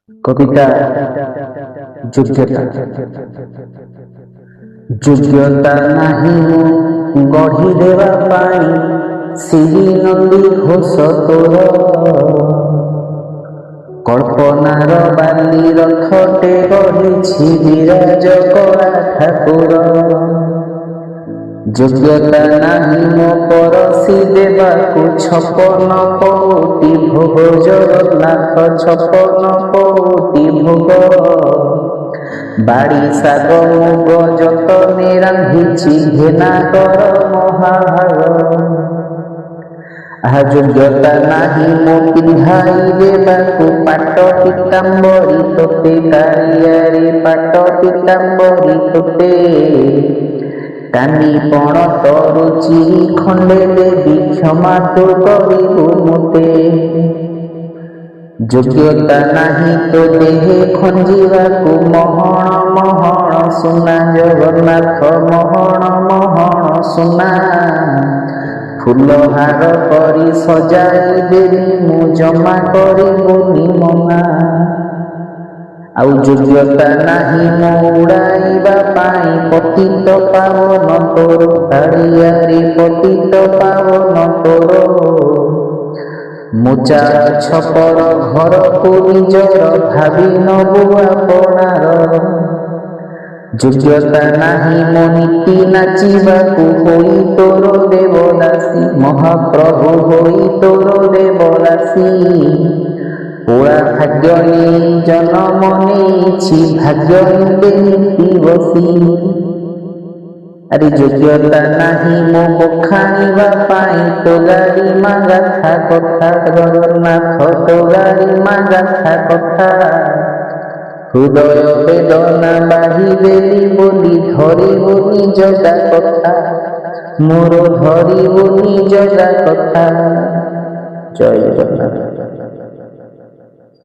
কবিতা যোগ্যতা যোগ্যতা নাহি গঢ়ি দেবা পাই শ্রী নন্দী ঘোষ তোর কল্পনার বালি রথটে গঢ়িছি বিরাজ করা ঠাকুর। যোগ্যতা নাহি মো পরশি দেবাকু ছপন কোটি ভোগ জগন্নাথ ছপন কোটি ভোগ। বাড়ি শাগ মুগ যতনে রাঁধিছি ঘেনা কর মহাভাগ। আহা যোগ্যতা নাহি মো পিন্ধাই দেবাকু পাট পীতাম্বরী তোতে কারিয়ারে পাট পীতাম্বরী তোতে। কানি পণ তরু চিরি খণ্ডে দেবী ক্ষমা তো করিবু মোতে। যোগ্যতা নাহি তো দেহে খঞ্জিবাকু মহণ মহণ সুনা জগন্নাଥ মহণ মহণ সুনা। ফুলହାର କରି ସଜାଇ ଦେବି ମୁଁ ଜମା କରିବୁନି ମନା। ଆଉ ଯୋଗ୍ୟତା ନାହିଁ ମୋ ଉଡ଼ାଇବା ପାଇଁ ପତିତ ପାବନ ତୋର କାଳିଆରେ ପତିତ ପାବନ ତୋର। ମୋଚା ଛପର ଘରକୁ ନିଜର ଭାବି ନବୁ ଆପଣାର। ଯୋଗ୍ୟତା ନାହିଁ ମୋ ନୀତି ନାଚିବାକୁ ହୋଇ ତୋର ଦେବଦାସୀ ମହାପ୍ରଭୁ ହୋଇ ତୋର ଦେବଦାସୀ। পোড়া ভাগ্য নেই জনম নেইছি ভাগ্য নিতে নীতি বসি। আরে যোগ্যতা নাহি মো বখানিবা পাই তো গাড়ি মাগাথা কথা জগন্নাথ তো গাড়ি মাগাথা কথা। হৃদয় বেদনা বাহি দেলি বলি ধরিবুনি জগা কথা মোর ধরিবুনি জগা কথা। জয় জগন্নাথ।